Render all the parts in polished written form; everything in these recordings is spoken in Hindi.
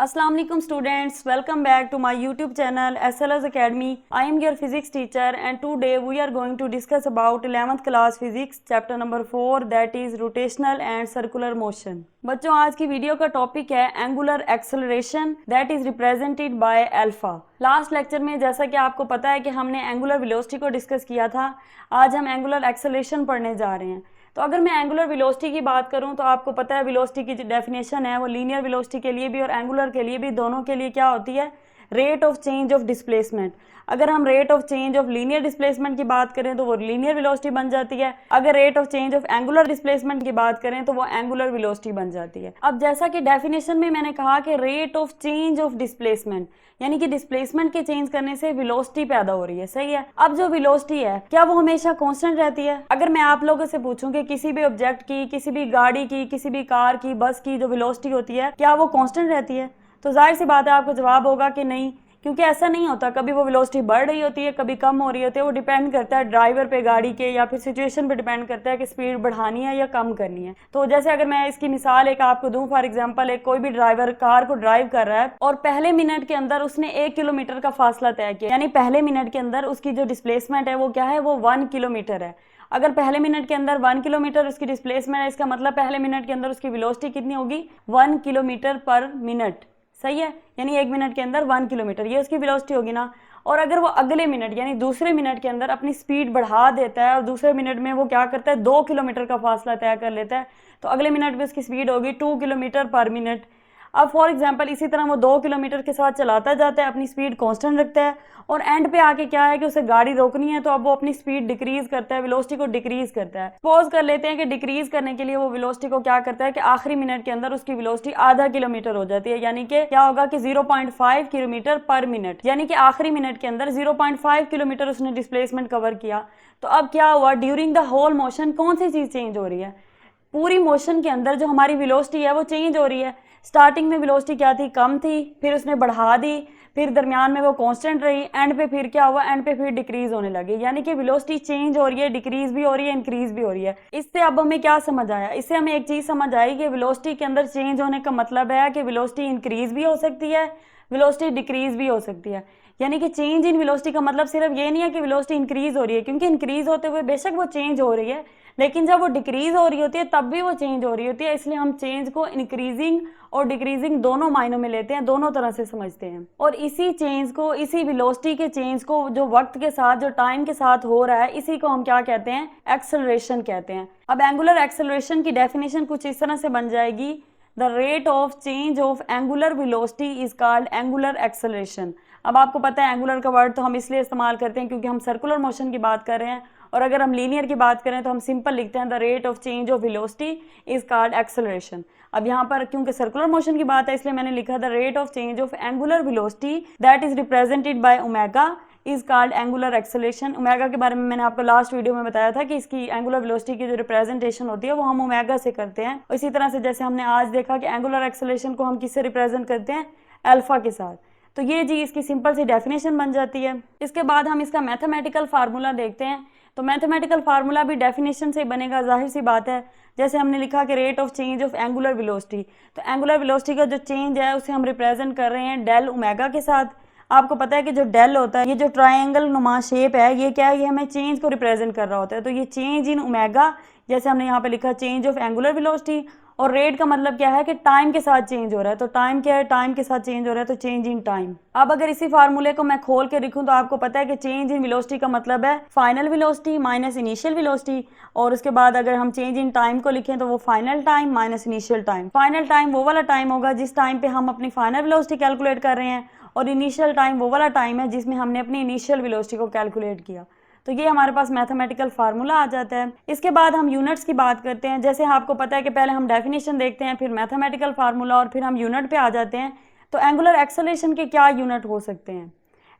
Assalamu alaikum students, welcome back to my YouTube channel SLS Academy. I am your physics teacher and today we are going to discuss about 11th class physics chapter number 4 that is rotational and circular motion. बच्चों आज की वीडियो का टॉपिक है angular acceleration that is represented by alpha. Last lecture में जैसा कि आपको पता है कि हमने एंगुलर वेलोसिटी को डिस्कस किया था, आज हम एंगुलर एक्सेलरेशन पढ़ने जा रहे हैं। तो अगर मैं एंगुलर वेलोसिटी की बात करूं तो आपको पता है वेलोसिटी की जो डेफिनेशन है वो लीनियर वेलोसिटी के लिए भी और एंगुलर के लिए भी, दोनों के लिए क्या होती है, rate of change of displacement. अगर हम rate of change of linear displacement की बात करें तो वो लीनियर वेलोसिटी बन जाती है, अगर rate of change of angular displacement की बात करें तो वो एंगुलर वेलोसिटी बन जाती है। अब जैसा कि डेफिनेशन में मैंने कहा कि rate of change of displacement यानी कि डिस्प्लेसमेंट के चेंज करने से वेलोसिटी पैदा हो रही है, सही है। अब जो वेलोसिटी है क्या वो हमेशा कांस्टेंट रहती है? अगर मैं आप लोगों से पूछूं कि किसी भी ऑब्जेक्ट की, किसी भी गाड़ी की, किसी भी कार की, बस की जो वेलोसिटी होती है क्या वो कांस्टेंट रहती है? तो जाहिर सी बात है आपको जवाब होगा कि नहीं, क्योंकि ऐसा नहीं होता। कभी वो वेलोसिटी बढ़ रही होती है, कभी कम हो रही होती है। वो डिपेंड करता है ड्राइवर पे, गाड़ी के, या फिर सिचुएशन पे डिपेंड करता है कि स्पीड बढ़ानी है या कम करनी है। तो जैसे अगर मैं इसकी मिसाल एक आपको दूं, फॉर एग्जांपल एक कोई भी ड्राइवर कार को ड्राइव कर रहा है और पहले मिनट के अंदर उसने 1 किलोमीटर का फासला तय किया, यानी पहले मिनट के अंदर उसकी जो डिस्प्लेसमेंट है वो क्या है, वो 1 किलोमीटर है। अगर पहले मिनट के अंदर 1 किलोमीटर उसकी डिस्प्लेसमेंट है, इसका मतलब पहले मिनट के अंदर उसकी वेलोसिटी कितनी होगी, 1 किलोमीटर पर मिनट, सही है। यानी 1 मिनट के अंदर 1 किलोमीटर, ये उसकी वेलोसिटी होगी ना। और अगर वो अगले मिनट यानी दूसरे मिनट के अंदर अपनी स्पीड बढ़ा देता है और दूसरे मिनट में वो क्या करता है, 2 किलोमीटर का फासला तय कर लेता है, तो अगले मिनट में उसकी स्पीड होगी 2 किलोमीटर पर मिनट। अब फॉर एग्जांपल इसी तरह वो 2 किलोमीटर के साथ चलाता जाता है, अपनी स्पीड कांस्टेंट रखता है और एंड पे आके क्या है कि उसे गाड़ी रोकनी है, तो अब वो अपनी स्पीड डिक्रीज करता है, वेलोसिटी को डिक्रीज करता है। सपोज कर लेते हैं कि डिक्रीज करने के लिए वो वेलोसिटी को क्या करता है कि आखिरी मिनट के अंदर उसकी वेलोसिटी आधा किलोमीटर हो जाती है, यानी कि क्या होगा कि 0.5 किलोमीटर पर मिनट, यानी कि आखिरी मिनट के अंदर 0.5 किलोमीटर उसने डिस्प्लेसमेंट कवर किया। तो अब क्या हुआ, ड्यूरिंग द होल मोशन कौन सी चीज चेंज हो रही है, पूरी मोशन के अंदर जो हमारी वेलोसिटी है वो चेंज हो रही है। स्टार्टिंग में वेलोसिटी क्या थी, कम थी, फिर उसने बढ़ा दी, फिर दरमियान में वो कांस्टेंट रही, एंड पे फिर क्या हुआ, एंड पे फिर डिक्रीज होने लगी। यानी कि वेलोसिटी चेंज हो रही है, डिक्रीज भी हो रही है, इंक्रीज भी हो रही है। इससे अब हमें क्या समझ आया, इससे हमें एक चीज समझ आई कि वेलोसिटी के अंदर चेंज होने का मतलब है कि वेलोसिटी इंक्रीज भी हो सकती है, वेलोसिटी डिक्रीज भी हो सकती है। यानी कि चेंज इन वेलोसिटी का मतलब सिर्फ ये नहीं है कि वेलोसिटी इंक्रीज हो रही है, क्योंकि इंक्रीज होते हुए बेशक वो चेंज हो रही है, लेकिन जब वो डिक्रीज हो रही होती है तब भी वो चेंज हो रही होती है। इसलिए हम चेंज को इंक्रीजिंग और डिक्रीजिंग दोनों मायनों में लेते हैं, दोनों तरह से समझते हैं। और इसी चेंज को, इसी वेलोसिटी के चेंज को जो वक्त के साथ, जो टाइम के साथ हो रहा है, इसी को हम क्या कहते हैं, एक्सेलरेशन कहते हैं। अब एंगुलर एक्सेलरेशन की डेफिनेशन कुछ इस तरह से बन जाएगी, the rate of change of angular velocity is called angular acceleration. अब आपको पता है एंगुलर का वर्ड तो हम इसलिए इस्तेमाल करते हैं क्योंकि हम सर्कुलर मोशन की बात कर रहे हैं, और अगर हम लीनियर की बात करें तो हम सिंपल लिखते हैं the rate of change of velocity is called acceleration. अब यहाँ पर क्योंकि सर्कुलर मोशन की बात है इसलिए मैंने लिखा the rate of change of angular velocity that is represented by omega is called angular acceleration. Omega के बारे में मैंने आपको लास्ट वीडियो में बताया था कि इसकी एंगुलर वेलोसिटी की जो रिप्रेजेंटेशन होती है वो हम ओमेगा से करते हैं। इसी तरह से जैसे हमने आज देखा कि एंगुलर एक्सेलरेशन को हम किससे रिप्रेजेंट करते हैं, अल्फा के साथ। तो ये जी इसकी सिंपल सी डेफिनेशन बन जाती है। इसके बाद हम इसका मैथमेटिकल फार्मूला देखते हैं। तो मैथमेटिकल फार्मूला भी डेफिनेशन से बनेगा, जाहिर सी बात है। जैसे हमने लिखा कि rate of change of angular velocity, तो एंगुलर वेलोसिटी का जो चेंज है उसे हम रिप्रेजेंट कर रहे हैं डेल ओमेगा के साथ। आपको पता है कि जो डेल होता है, ये जो ट्रायंगल नुमा शेप है, ये क्या है, ये हमें चेंज को रिप्रेजेंट कर रहा होता है। तो ये चेंज इन ओमेगा, जैसे हमने यहाँ पे लिखा चेंज ऑफ एंगुलर वेलोसिटी, और रेट का मतलब क्या है कि टाइम के साथ चेंज हो रहा है। तो टाइम क्या है, टाइम के साथ चेंज हो रहा है, तो चेंज इन टाइम। अब अगर इसी फार्मूले को मैं खोल के लिखूं तो आपको पता है कि चेंज इन वेलोसिटी का मतलब है final velocity minus initial velocity, और उसके बाद अगर हम चेंज इन टाइम को लिखें तो वो final time minus initial time. Final time वो वाला टाइम होगा जिस टाइम पे हम अपनी फाइनल वेलोसिटी कैलकुलेट कर रहे हैं, और इनिशियल टाइम वो वाला टाइम है जिसमें हमने अपनी इनिशियल वेलोसिटी को कैलकुलेट किया। तो ये हमारे पास मैथमेटिकल फार्मूला आ जाता है। इसके बाद हम यूनिट्स की बात करते हैं। जैसे आपको पता है कि पहले हम डेफिनेशन देखते हैं, फिर मैथमेटिकल फार्मूला, और फिर हम यूनिट पे आ जाते हैं। तो एंगुलर एक्सेलरेशन के क्या यूनिट हो सकते हैं?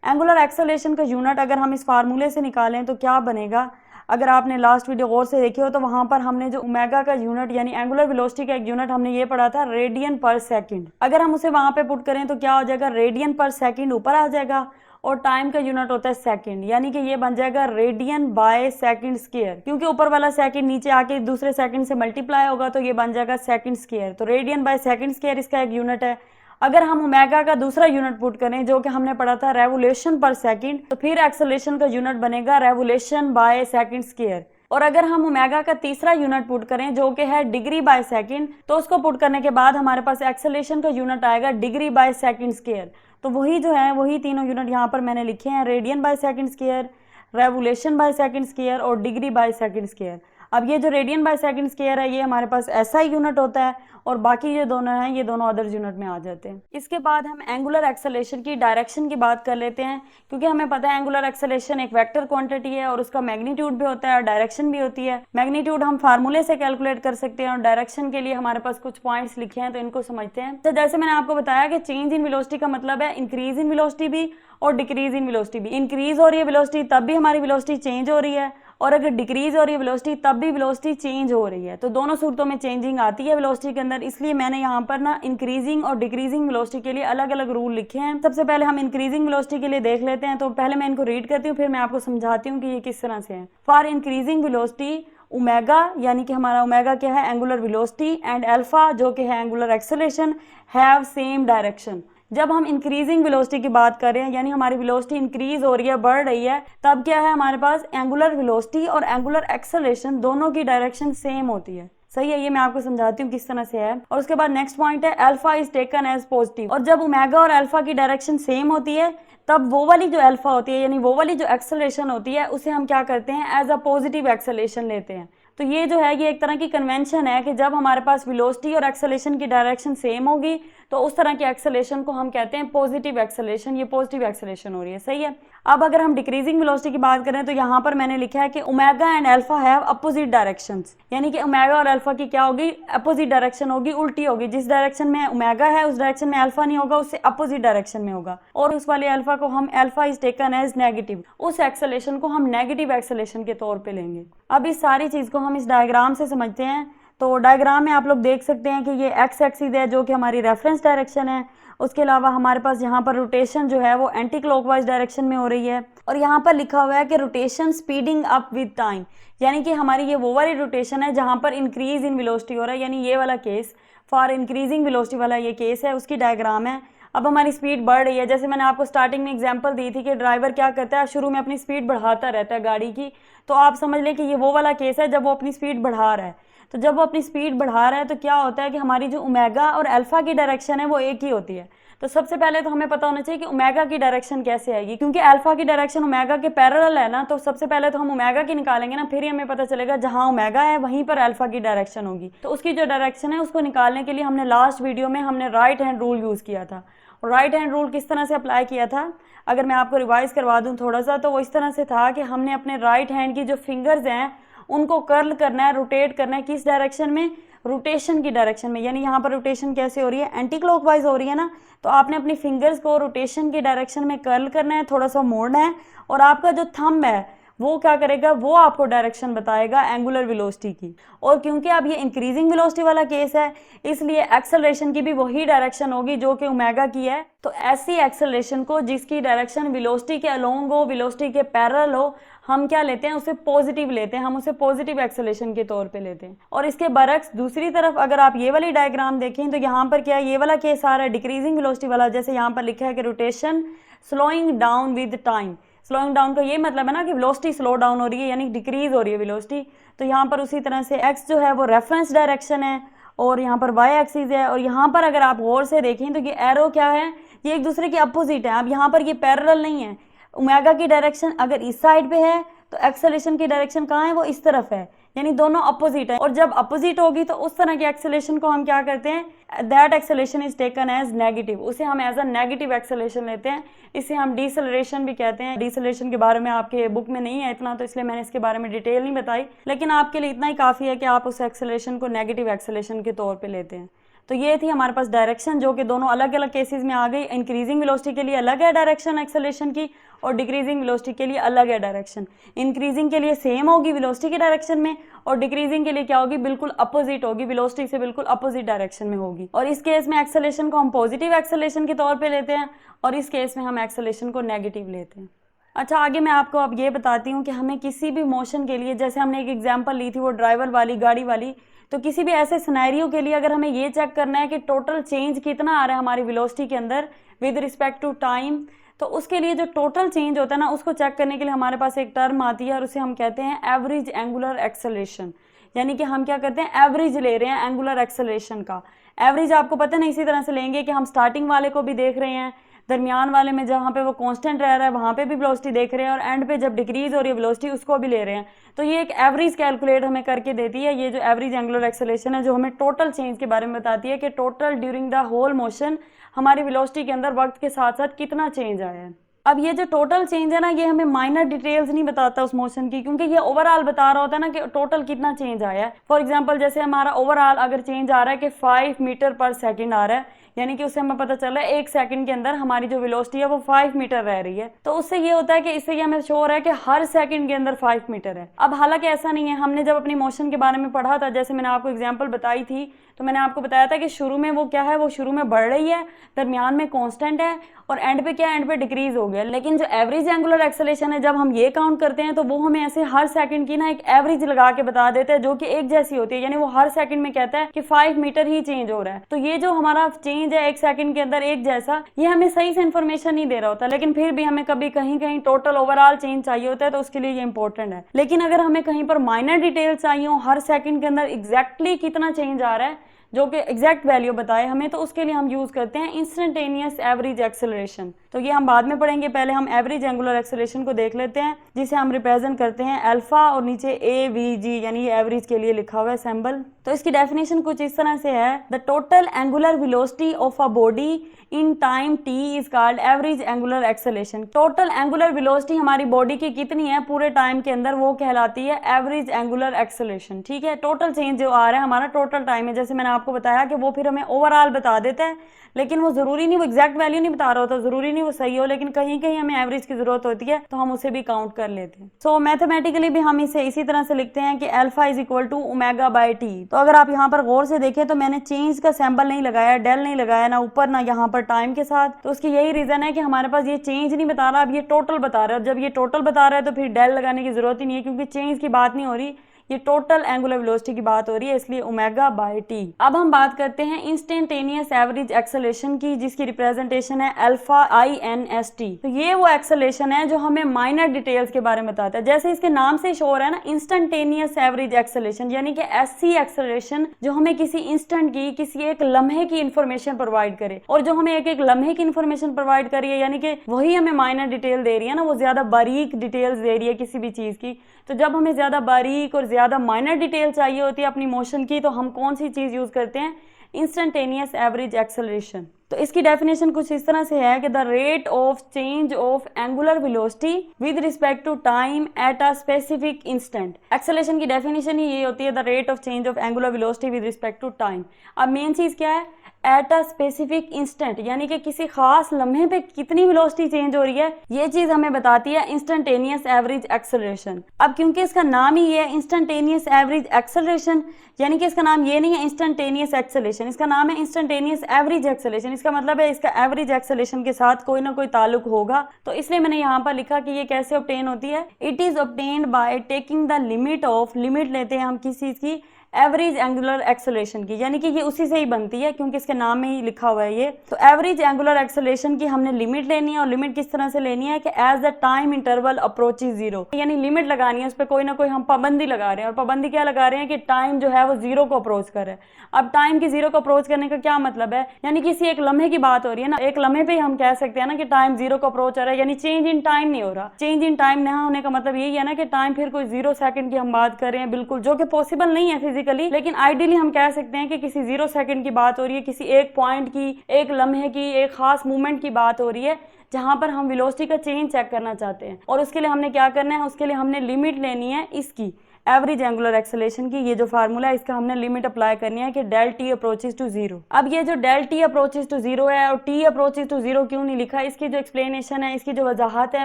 एंगुलर एक्सेलरेशन का यूनिट अगर हम इस फार्मूले से निकालें तो क्या बनेगा, अगर आपने लास्ट वीडियो गौर से देखी हो तो वहां पर हमने जो ओमेगा का यूनिट यानी एंगुलर वेलोसिटी का एक यूनिट हमने ये पढ़ा था रेडियन पर सेकंड। अगर हम उसे वहां पे पुट करें तो क्या हो जाएगा, रेडियन पर सेकंड ऊपर आ जाएगा, और टाइम का यूनिट होता है सेकंड, यानी कि ये बन जाएगा रेडियन बाय सेकंड स्क्वायर, क्योंकि ऊपर वाला सेकंड नीचे आके दूसरे सेकंड से मल्टीप्लाई होगा तो ये बन जाएगा सेकंड स्क्वायर। तो रेडियन बाय सेकंड स्क्वायर इसका एक यूनिट है। अगर हम ओमेगा का दूसरा यूनिट पुट करें जो कि हमने पढ़ा था रेवोल्यूशन पर सेकंड, तो फिर एक्सेलरेशन का यूनिट बनेगा रेवोल्यूशन बाय सेकंड स्क्वायर। और अगर हम ओमेगा का तीसरा यूनिट पुट करें जो कि है डिग्री बाय सेकंड, तो उसको पुट करने के बाद हमारे पास एक्सेलरेशन का यूनिट आएगा डिग्री बाय सेकंड स्क्वायर। तो वही जो है वही तीनों यूनिट यहाँ पर मैंने लिखे हैं, radian by second square, revolution by second square और डिग्री बाय सेकंड स्क्वायर। अब ये जो रेडियन बाय सेकंड स्क्वायर है ये हमारे पास ऐसा यूनिट होता है और बाकी ये दोनों हैं ये दोनों अदर यूनिट में आ जाते हैं। इसके बाद हम एंगुलर एक्सेलरेशन की डायरेक्शन की बात कर लेते हैं, क्योंकि हमें पता है एंगुलर एक्सेलरेशन एक वेक्टर क्वांटिटी है और उसका मैग्नीट्यूड भी होता है और डायरेक्शन भी होती है। मैग्नीट्यूड हम फार्मूले से कैलकुलेट कर सकते हैं और डायरेक्शन के लिए हमारे पास कुछ पॉइंट्स लिखे हैं, तो इनको समझते हैं। तो जैसे मैंने आपको बताया कि चेंज इन वेलोसिटी का मतलब है इंक्रीज इन वेलोसिटी भी और डिक्रीज इन वेलोसिटी भी। इंक्रीज हो रही है वेलोसिटी तब भी हमारी वेलोसिटी चेंज हो रही है, और अगर डिक्रीज हो रही है वेलोसिटी तब भी वेलोसिटी चेंज हो रही है। तो दोनों सूरतों में चेंजिंग आती है वेलोसिटी के अंदर, इसलिए मैंने यहाँ पर ना इंक्रीजिंग और डिक्रीजिंग वेलोसिटी के लिए अलग अलग रूल लिखे हैं। सबसे पहले हम इंक्रीजिंग वेलोसिटी के लिए देख लेते हैं, तो पहले मैं इनको रीड करती हूँ फिर मैं आपको समझाती हूँ कि ये किस तरह से है। फॉर इंक्रीजिंग वेलोसिटी ओमेगा, यानी कि हमारा ओमेगा क्या है एंगुलर वेलोसिटी, एंड अल्फा जो कि है angular acceleration, have same direction. जब हम इंक्रीजिंग वेलोसिटी की बात कर रहे हैं यानी हमारी वेलोसिटी इंक्रीज हो रही है, बढ़ रही है, तब क्या है हमारे पास एंगुलर वेलोसिटी और एंगुलर एक्सेलरेशन दोनों की डायरेक्शन सेम होती है। सही है, ये मैं आपको समझाती हूँ किस तरह से है। और उसके बाद नेक्स्ट पॉइंट है alpha is taken as positive. और जब ओमेगा और अल्फा की डायरेक्शन सेम होती है तब वो वाली जो अल्फा होती है यानी वो वाली जो एक्सेलरेशन होती है उसे हम क्या करते हैं एज अ पॉजिटिव एक्सेलरेशन लेते हैं। तो ये जो है ये एक तरह की कन्वेंशन है कि जब हमारे पास वेलोसिटी और एक्सेलरेशन की डायरेक्शन सेम होगी तो उस तरह की एक्सेलरेशन को हम कहते हैं पॉजिटिव एक्सेलरेशन। ये पॉजिटिव एक्सेलरेशन हो रही है, सही है। अब अगर हम डिक्रीजिंग वेलोसिटी की बात करें तो यहाँ पर मैंने लिखा है कि omega and alpha have opposite directions, यानी कि ओमेगा और अल्फा की क्या होगी अपोजिट डायरेक्शन होगी, उल्टी होगी। जिस डायरेक्शन में ओमेगा है उस डायरेक्शन में अल्फा नहीं होगा, उससे अपोजिट डायरेक्शन में होगा। और उस वाले अल्फा को हम alpha is taken as negative, उस एक्सेलरेशन को हम नेगेटिव एक्सेलरेशन के तौर पे लेंगे। अब इस सारी चीज को हम इस डायग्राम से समझते हैं। तो डायग्राम में आप लोग देख सकते हैं कि ये एक्स एक्सिस है जो कि हमारी रेफरेंस डायरेक्शन है। उसके अलावा हमारे पास यहाँ पर रोटेशन जो है वो एंटी क्लॉकवाइज डायरेक्शन में हो रही है, और यहाँ पर लिखा हुआ है कि rotation speeding up with time, यानी कि हमारी ये वो वाली रोटेशन है जहाँ पर इंक्रीज इन वेलोसिटी हो रहा है, यानी ये वाला केस फॉर इंक्रीजिंग वेलोसिटी वाला ये केस है, उसकी डायग्राम है। अब हमारी स्पीड बढ़ रही है, जैसे मैंने आपको स्टार्टिंग में एग्जांपल दी थी कि ड्राइवर क्या करता है शुरू में अपनी स्पीड बढ़ाता रहता है गाड़ी की, तो आप समझ लें कि ये वो वाला केस है जब वो अपनी स्पीड बढ़ा रहा है। तो जब वो अपनी स्पीड बढ़ा रहा है तो क्या होता है कि हमारी जो ओमेगा और अल्फा की डायरेक्शन है वो एक ही होती है। तो सबसे पहले तो हमें पता होना चाहिए कि ओमेगा की डायरेक्शन कैसे आएगी, क्योंकि अल्फा की डायरेक्शन ओमेगा के पैरेलल है ना। तो सबसे पहले तो हम ओमेगा की निकालेंगे ना, फिर ही हमें पता चलेगा जहां ओमेगा है वहीं पर अल्फा की डायरेक्शन होगी। तो उसकी जो डायरेक्शन है उसको निकालने के लिए हमने लास्ट वीडियो में हमने राइट हैंड रूल यूज किया था। राइट हैंड रूल किस तरह से अप्लाई किया था, अगर मैं आपको रिवाइज करवा दूं थोड़ा सा, तो वो इस तरह से था कि हमने अपने राइट हैंड की जो फिंगर्स हैं उनको कर्ल करना है, रोटेट करना है, किस डायरेक्शन में, रोटेशन की डायरेक्शन में। यानी यहाँ पर रोटेशन कैसे हो रही है एंटी क्लॉकवाइज हो रही है ना, तो आपने अपनी फिंगर्स को रोटेशन की डायरेक्शन में कर्ल करना है, थोड़ा सा मोड़ना है, और आपका जो थंब है वो क्या करेगा, वो आपको डायरेक्शन बताएगा एंगुलर वेलोसिटी की। और क्योंकि अब ये इंक्रीजिंग वेलोसिटी वाला केस है इसलिए एक्सेलरेशन की भी वही डायरेक्शन होगी जो कि ओमेगा की है। तो ऐसी एक्सेलरेशन को जिसकी डायरेक्शन वेलोसिटी के अलोंग हो, वेलोसिटी के पैरेलल हो, हम क्या लेते हैं उसे पॉजिटिव लेते हैं, हम उसे पॉजिटिव एक्सेलरेशन के तौर पे लेते हैं। और इसके बरक्स दूसरी तरफ अगर आप ये वाली डायग्राम देखें तो यहाँ पर क्या ये वाला केस आ रहा है डिक्रीजिंग वेलोसिटी वाला, जैसे यहाँ पर लिखा है कि rotation slowing down with time. Slowing down का ये मतलब है ना कि वेलोसिटी स्लो डाउन हो रही है यानी डिक्रीज हो रही है वेलोसिटी। तो यहाँ पर उसी तरह से एक्स जो है वो रेफरेंस डायरेक्शन है और यहाँ पर वाई एक्सिस है, और यहाँ पर अगर आप गौर से देखें तो ये एरो क्या है, ये एक दूसरे के अपोजिट है। अब यहाँ पर ये पैरेलल नहीं है, ओमेगा की डायरेक्शन अगर इस साइड पे है तो एक्सेलरेशन की डायरेक्शन कहाँ है, वो इस तरफ है, यानी दोनों अपोजिट है। और जब अपोजिट होगी तो उस तरह की एक्सेलरेशन को हम क्या करते हैं, that acceleration is taken as negative, उसे हम एज अ नेगेटिव एक्सेलरेशन लेते हैं। इसे हम डिसेलरेशन भी कहते हैं। डिसेलरेशन के बारे में आपके बुक में नहीं है इतना, तो इसलिए मैंने इसके बारे में डिटेल नहीं बताई, लेकिन आपके लिए इतना ही काफ़ी है कि आप उस एक्सेलरेशन को नेगेटिव एक्सेलरेशन के तौर पर लेते हैं। तो ये थी हमारे पास डायरेक्शन जो कि दोनों अलग अलग केसेस में आ गई। इंक्रीजिंग वेलोसिटी के लिए अलग है डायरेक्शन एक्सेलरेशन की, और डिक्रीजिंग वेलोसिटी के लिए अलग है डायरेक्शन। इंक्रीजिंग के लिए सेम होगी वेलोसिटी के डायरेक्शन में, और डिक्रीजिंग के लिए क्या होगी, बिल्कुल अपोजिट होगी, वेलोसिटी से बिल्कुल अपोजिट डायरेक्शन में होगी। और इस केस में एक्सेलरेशन को हम पॉजिटिव एक्सेलरेशन के तौर पर लेते हैं, और इस केस में हम एक्सेलरेशन को नेगेटिव लेते हैं। अच्छा, आगे मैं आपको अब ये बताती हूँ कि हमें किसी भी मोशन के लिए, जैसे हमने एक एग्जांपल ली थी वो ड्राइवर वाली, गाड़ी वाली, तो किसी भी ऐसे सिनेरियो के लिए अगर हमें ये चेक करना है कि टोटल चेंज कितना आ रहा है हमारी वेलोसिटी के अंदर विद रिस्पेक्ट टू टाइम, तो उसके लिए जो टोटल चेंज होता है ना, उसको चेक करने के लिए हमारे पास एक टर्म आती है और उसे हम कहते हैं एवरेज एंगुलर एक्सेलरेशन। यानी कि हम क्या करते हैं, एवरेज ले रहे हैं एंगुलर एक्सेलरेशन का। एवरेज आपको पता है ना, इसी तरह से लेंगे कि हम स्टार्टिंग वाले को भी देख रहे हैं, दरमियान वाले में जहाँ पे वो कांस्टेंट रह रहा है वहाँ पे भी वेलोसिटी देख रहे हैं, और एंड पे जब डिक्रीज हो रही है वेलोसिटी उसको भी ले रहे हैं। तो ये एक एवरेज कैलकुलेट हमें करके देती है, ये जो एवरेज एंगुलर एक्सेलरेशन है, जो हमें टोटल चेंज के बारे में बताती है कि total during the whole motion हमारी वेलोसिटी के अंदर वक्त के साथ साथ कितना चेंज आया है। अब ये जो टोटल चेंज है ना, ये हमें माइनर डिटेल्स नहीं बताता उस मोशन की, क्योंकि ये ओवरऑल बता रहा होता है ना कि टोटल कितना चेंज आया है। फॉर एग्जांपल जैसे हमारा ओवरऑल अगर चेंज आ रहा है कि 5 मीटर पर सेकंड आ रहा है, यानी कि उससे हमें पता चल रहा है 1 सेकंड के अंदर हमारी जो वेलोसिटी है वो 5 मीटर रह रही है। तो उससे ये होता है कि इससे ये हमें शो हो रहा है कि हर सेकंड के अंदर 5 मीटर है। अब हालांकि ऐसा नहीं है, हमने जब अपनी मोशन के बारे में पढ़ा था, जैसे मैंने आपको एग्जांपल बताई थी, तो मैंने आपको बताया था कि शुरू में वो क्या है, वो शुरू में बढ़ रही है, दरमियान में कांस्टेंट है, और एंड पे क्या है, एंड पे डिक्रीज हो गया। लेकिन जो एवरेज एंगुलर एक्सेलरेशन है, जब हम ये काउंट करते हैं तो वो हमें ऐसे हर सेकंड की ना एक एवरेज लगा के बता देता है, जो कि एक जैसी होती है। यानी वो हर सेकंड में कहता है कि 5 मीटर ही चेंज हो रहा है। तो ये जो हमारा चेंज है 1 सेकंड के अंदर एक जैसा, ये हमें सही से इन्फॉर्मेशन नहीं दे रहा होता, लेकिन फिर भी हमें कभी कहीं कहीं टोटल ओवरऑल चेंज चाहिए होता है, तो उसके लिए ये इंपॉर्टेंट है। लेकिन अगर हमें कहीं पर माइनर डिटेल चाहिए हो, हर सेकंड के अंदर एग्जैक्टली कितना चेंज आ रहा है, जो कि एग्जैक्ट वैल्यू बताए हमें, तो उसके लिए हम यूज करते हैं इंस्टेंटेनियस एवरेज एक्सेलरेशन। तो ये हम बाद में पढ़ेंगे, पहले हम एवरेज एंगुलर एक्सेलरेशन को देख लेते हैं, जिसे हम रिप्रेजेंट करते हैं अल्फा और नीचे AVG, यानी ये एवरेज के लिए लिखा हुआ है सिंबल। तो इसकी डेफिनेशन कुछ इस तरह से है, the total angular velocity of a body in time t is called average angular acceleration. Total angular velocity हमारी बॉडी की कितनी है पूरे टाइम के अंदर, वो कहलाती है एवरेज एंगुलर एक्सेलरेशन। ठीक है, टोटल चेंज जो आ रहा है हमारा टोटल टाइम है, जैसे मैंने आपको बताया कि वो फिर हमें ओवरऑल बता देता है, लेकिन वो जरूरी नहीं, वो एग्जैक्ट वैल्यू नहीं बता रहा होता, जरूरी नहीं वो सही हो, लेकिन कहीं कहीं हमें एवरेज की जरूरत होती है, तो हम उसे भी काउंट कर लेते हैं। सो मैथमेटिकली भी हम इसे इसी तरह से लिखते हैं कि alpha is equal to omega by T. तो अगर आप यहाँ पर गौर से देखें तो मैंने चेंज का सिंबल नहीं लगाया, डेल नहीं लगाया, ना ऊपर ना यहाँ पर टाइम के साथ। तो उसकी यही रीजन है कि हमारे पास ये चेंज नहीं बता रहा, अब ये टोटल बता रहा है, और जब ये टोटल बता रहा है तो फिर डेल लगाने की जरूरत ही नहीं है, क्योंकि चेंज की बात नहीं हो रही, ये टोटल एंगुलर वेलोसिटी की बात हो रही है, इसलिए ओमेगा बाय टी। अब हम बात करते हैं इंस्टेंटेनियस एवरेज एक्सेलरेशन की, जिसकी रिप्रेजेंटेशन है अल्फा INST। तो ये वो एक्सेलरेशन है जो हमें माइनर डिटेल्स के बारे में बताता है, जैसे इसके नाम से शो हो रहा है ना, इंस्टेंटेनियस एवरेज एक्सेलरेशन, यानी कि ऐसी एक्सेलरेशन जो हमें किसी इंस्टेंट की, किसी एक लम्हे की इंफॉर्मेशन प्रोवाइड करे, और जो हमें एक एक लम्हे की इंफॉर्मेशन प्रोवाइड करी है, यानी कि वही हमें माइनर डिटेल दे रही है ना, वो ज्यादा बारीक डिटेल्स दे रही है किसी भी चीज की। तो जब हमें ज्यादा बारीक और ज्यादा माइनर डिटेल चाहिए होती है अपनी मोशन की, तो हम कौन सी चीज यूज करते हैं, इंस्टेंटेनियस एवरेज एक्सेलरेशन। तो इसकी डेफिनेशन कुछ इस तरह से है कि the rate of change of angular velocity with respect to time at a specific instant. Acceleration की डेफिनेशन ही ये होती है, the rate of change of angular velocity with respect to time. अब मेन चीज क्या है, एट अ स्पेसिफिक इंस्टेंट, यानी कि किसी खास लम्हे पे कितनी वेलोसिटी चेंज हो रही है, ये चीज हमें बताती है इंस्टेंटेनियस एवरेज एक्सेलरेशन। अब क्योंकि इसका नाम ही है इंस्टेंटेनियस एवरेज एक्सेलरेशन, यानी कि इसका नाम ये नहीं है इंस्टेंटेनियस एक्सेलरेशन, इसका नाम है इंस्टेंटेनियस एवरेज एक्सेलरेशन। इसका मतलब है इसका एवरेज एक्सेलरेशन के साथ कोई ना कोई ताल्लुक होगा, तो इसलिए मैंने यहाँ पर लिखा कि ये कैसे ऑब्टेन होती है। It is obtained by taking the limit of, limit लेते हैं हम किस चीज की, एवरेज एंगुलर एक्सेलरेशन की, यानी कि ये उसी से ही बनती है क्योंकि इसके नाम में ही लिखा हुआ है ये। तो एवरेज एंगुलर एक्सेलरेशन की हमने लिमिट लेनी है, और लिमिट किस तरह से लेनी है कि as the time interval approaches zero, यानी लिमिट लगानी है, उस पर कोई ना कोई हम पाबंदी लगा रहे हैं, और पाबंदी क्या लगा रहे हैं कि टाइम जो है वो जीरो को अप्रोच कर रहा है। अब टाइम की जीरो को अप्रोच करने का क्या मतलब है, यानी किसी एक लम्हे की बात हो रही है ना, एक लम्हे पे हम कह सकते हैं ना कि टाइम जीरो को अप्रोच हो रहा है, यानी चेंज इन टाइम नहीं हो रहा। चेंज इन टाइम ना होने का मतलब यही है ना कि टाइम फिर कोई 0 सेकंड की हम बात कर रहे हैं, बिल्कुल, जो कि पॉसिबल नहीं है फिजिकली, लेकिन आइडियली हम कह सकते हैं कि किसी 0 सेकंड की बात हो रही है, किसी एक पॉइंट की, एक लम्हे की, एक खास मूवमेंट की बात हो रही है, जहां पर हम वेलोसिटी का चेंज चेक करना चाहते हैं। और उसके लिए हमने क्या करना है, उसके लिए हमने लिमिट लेनी है इसकी एवरेज एंगुलर एक्सेलरेशन की। ये जो फार्मूला है इसका हमने लिमिट अप्लाई करनी है कि del T approaches to zero. अब ये जो del T approaches to zero है और टी अप्रोचेस टू जीरो क्यों नहीं लिखा, इसकी जो एक्सप्लेनेशन है, इसकी जो वजाहत है,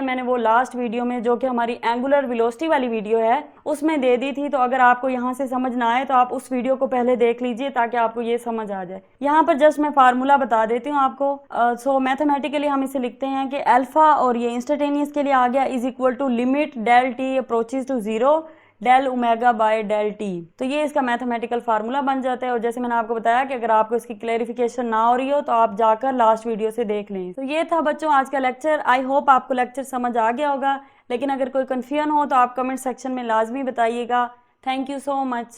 मैंने वो लास्ट वीडियो में, जो कि हमारी एंगुलर वेलोसिटी वाली वीडियो है, उसमें दे दी थी। तो अगर आपको यहाँ से समझ ना आए तो आप उस वीडियो को पहले देख लीजिए ताकि आपको ये समझ आ जाए। यहाँ पर जस्ट मैं फार्मूला बता देती हूँ आपको। सो मैथमेटिकली हम इसे लिखते हैं कि अल्फा, और ये इंस्टेंटेनियस के लिए आ गया, is equal to limit del T approaches to zero del omega by del T. तो ये इसका मैथमेटिकल फार्मूला बन जाता है। और जैसे मैंने आपको बताया कि अगर आपको इसकी क्लैरिफिकेशन ना हो रही हो तो आप जाकर लास्ट वीडियो से देख लें। तो ये था बच्चों आज का लेक्चर। आई होप आपको लेक्चर समझ आ गया होगा, लेकिन अगर कोई कन्फ्यूजन हो तो आप कमेंट सेक्शन में लाजमी बताइएगा। Thank you so much.